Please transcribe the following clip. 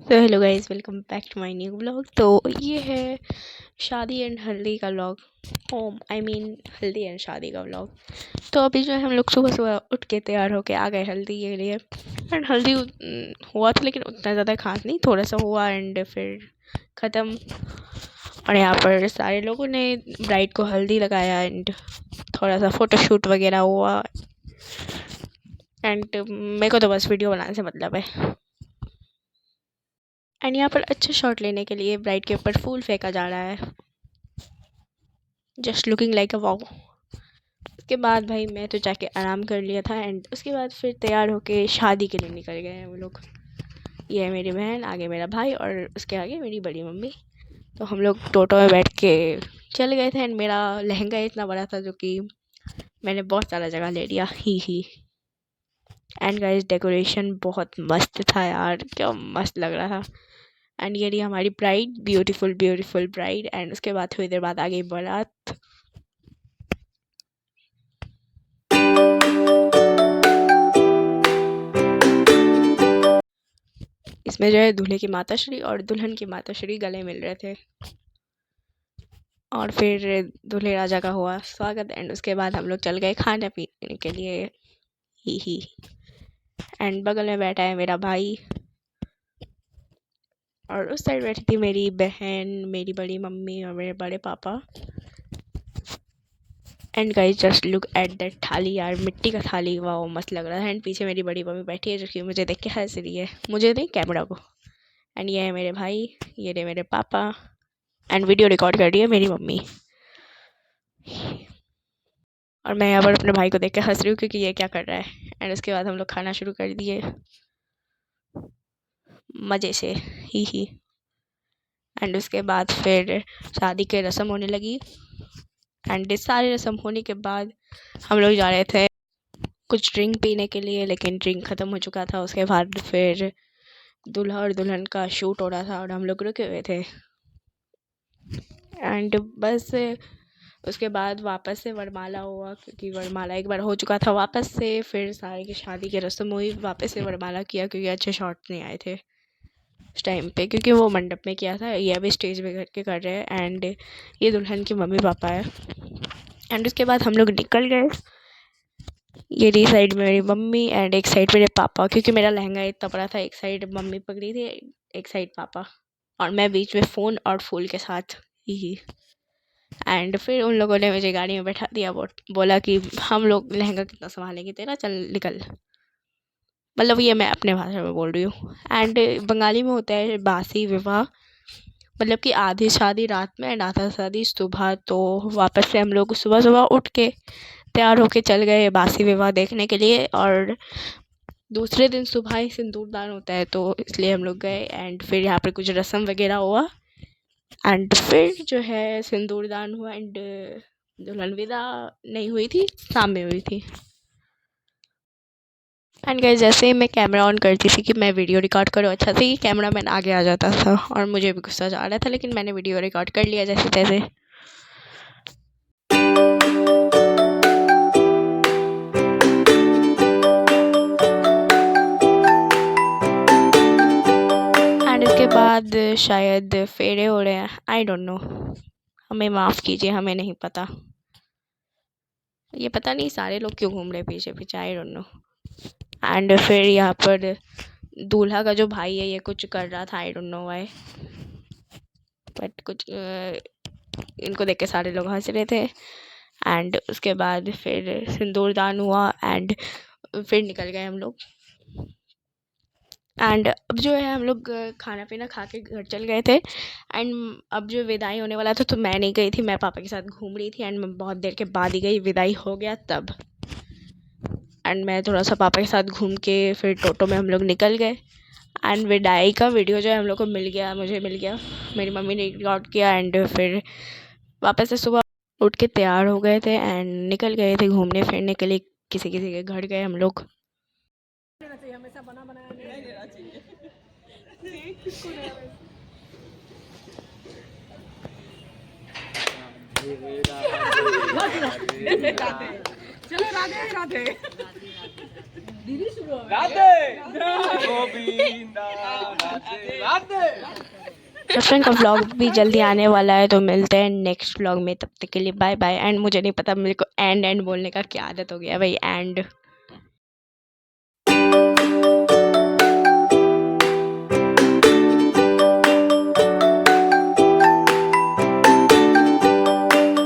तो hello guys, welcome back to my new blog. तो ये है शादी एंड हल्दी का vlog. Home I mean haldi and शादी का व्लॉग। तो अभी जो है हम लोग सुबह सुबह उठ के तैयार होके आ गए हल्दी के लिए। एंड हल्दी हुआ था लेकिन उतना ज़्यादा खास नहीं, थोड़ा सा हुआ एंड फिर ख़त्म। और यहाँ पर सारे लोगों ने ब्राइड को हल्दी लगाया एंड थोड़ा सा फ़ोटोशूट वगैरह हुआ। एंड मेरे को तो बस वीडियो बनाने से मतलब है। एंड यहाँ पर अच्छा शॉट लेने के लिए ब्राइड के ऊपर फूल फेंका जा रहा है, just looking like a wow. उसके बाद भाई मैं तो जाके आराम कर लिया था एंड उसके बाद फिर तैयार होके शादी के लिए निकल गए हैं वो लोग। ये है मेरी बहन, आगे मेरा भाई और उसके आगे मेरी बड़ी मम्मी। तो हम लोग टोटो में बैठ के चले गए थे एंड मेरा लहंगा इतना बड़ा था जो कि मैंने बहुत सारा जगह ले लिया ही। एंड गाइस डेकोरेशन बहुत मस्त था यार, क्या मस्त लग रहा था। एंड ये रही हमारी bride, beautiful beautiful bride. And उसके बाद थोड़ी देर बाद आ गई बारात। इसमें जो है दूल्हे की माता श्री और दुल्हन की माता श्री गले मिल रहे थे। और फिर दूल्हे राजा का हुआ स्वागत एंड उसके बाद हम लोग चल गए खाने पीने के लिए ही। एंड बगल में बैठा है मेरा भाई और उस साइड बैठी थी मेरी बहन, मेरी बड़ी मम्मी और मेरे बड़े पापा। And guys just look at that थाली यार, मिट्टी का थाली, वाह मस्त लग रहा है। एंड पीछे मेरी बड़ी मम्मी बैठी है जो कि मुझे देख के हंस रही है, मुझे नहीं कैमरा को। एंड ये है मेरे भाई, ये रहे मेरे पापा। एंड वीडियो रिकॉर्ड कर रही है मेरी मम्मी। और मैं यहाँ पर अपने भाई को देख के हंस रही हूँ क्योंकि ये क्या कर रहा है। एंड उसके बाद हम लोग खाना शुरू कर दिए मज़े से ही। एंड उसके बाद फिर शादी की रस्म होने लगी। एंड सारी रस्म होने के बाद हम लोग जा रहे थे कुछ ड्रिंक पीने के लिए, लेकिन ड्रिंक ख़त्म हो चुका था। उसके बाद फिर दूल्हा और दुल्हन का शूट हो रहा था और हम लोग रुके हुए थे। एंड बस उसके बाद वापस से वरमाला हुआ क्योंकि वरमाला एक बार हो चुका था। वापस से फिर सारे की शादी की रस्म हुई, वापस से वरमाला किया क्योंकि अच्छे शॉट नहीं आए थे उस टाइम पे, क्योंकि वो मंडप में किया था, ये अभी स्टेज पे करके कर रहे हैं। एंड ये दुल्हन के मम्मी पापा है। एंड उसके बाद हम लोग निकल गए। ये रही साइड में मेरी मम्मी एंड एक साइड मेरे पापा, क्योंकि मेरा लहंगा इतना बड़ा था। एक साइड मम्मी पकड़ी थी, एक साइड पापा, और मैं बीच में फ़ोन और फूल के साथ ही। एंड फिर उन लोगों ने मुझे गाड़ी में बैठा दिया, बोला कि हम लोग लहंगा कितना संभालेंगे तेरा, चल निकल। मतलब ये मैं अपने भाषा में बोल रही हूँ। एंड बंगाली में होता है बासी विवाह, मतलब कि आधी शादी रात में एंड आधा शादी सुबह। तो वापस से हम लोग सुबह सुबह उठ के तैयार होके चल गए बासी विवाह देखने के लिए। और दूसरे दिन सुबह ही सिंदूरदान होता है तो इसलिए हम लोग गए। एंड फिर यहाँ पर कुछ रस्म वगैरह हुआ एंड फिर जो है सिंदूरदान हुआ। एंड दुल्हन विदा नहीं हुई थी, शाम में हुई थी। एंड गाइस जैसे ही मैं कैमरा ऑन करती थी कि मैं वीडियो रिकॉर्ड करूँ, अच्छा से ही कैमरा मैन आगे आ जाता था और मुझे भी गुस्सा आ रहा था, लेकिन मैंने वीडियो रिकॉर्ड कर लिया जैसे तैसे। एंड इसके बाद शायद फेरे हो रहे हैं, आई डोंट नो, हमें माफ़ कीजिए, हमें नहीं पता। ये पता नहीं सारे लोग क्यों घूम रहे पीछे पीछे, आई डोंट नो। एंड फिर यहाँ पर दूल्हा का जो भाई है ये कुछ कर रहा था, I don't know why, but कुछ इनको देख के सारे लोग हंस रहे थे। एंड उसके बाद फिर सिंदूरदान हुआ एंड फिर निकल गए हम लोग। एंड अब जो है हम लोग खाना पीना खा के घर चल गए थे। एंड अब जो विदाई होने वाला था तो मैं नहीं गई थी, मैं पापा के साथ घूम रही थी। एंड मैं बहुत देर के बाद ही गई, विदाई हो गया तब। एंड मैं थोड़ा सा पापा के साथ घूम के फिर टोटो में हम लोग निकल गए। एंड विदाई का वीडियो जो है हम लोग को मिल गया, मुझे मिल गया, मेरी मम्मी ने रिकॉर्ड किया। एंड फिर वापस से सुबह उठ के तैयार हो गए थे एंड निकल गए थे घूमने फिरने के लिए, किसी किसी के घर गए हम लोग। हमेशा बना बनाया नहीं लेना चाहिए। चलो राधे राधे। तो फ्रेंड का व्लॉग भी जल्दी आने वाला है, तो मिलते हैं नेक्स्ट व्लॉग में। तब तक के लिए बाय बाय। एंड मुझे नहीं पता मेरे को एंड बोलने का क्या आदत हो गया भाई, एंड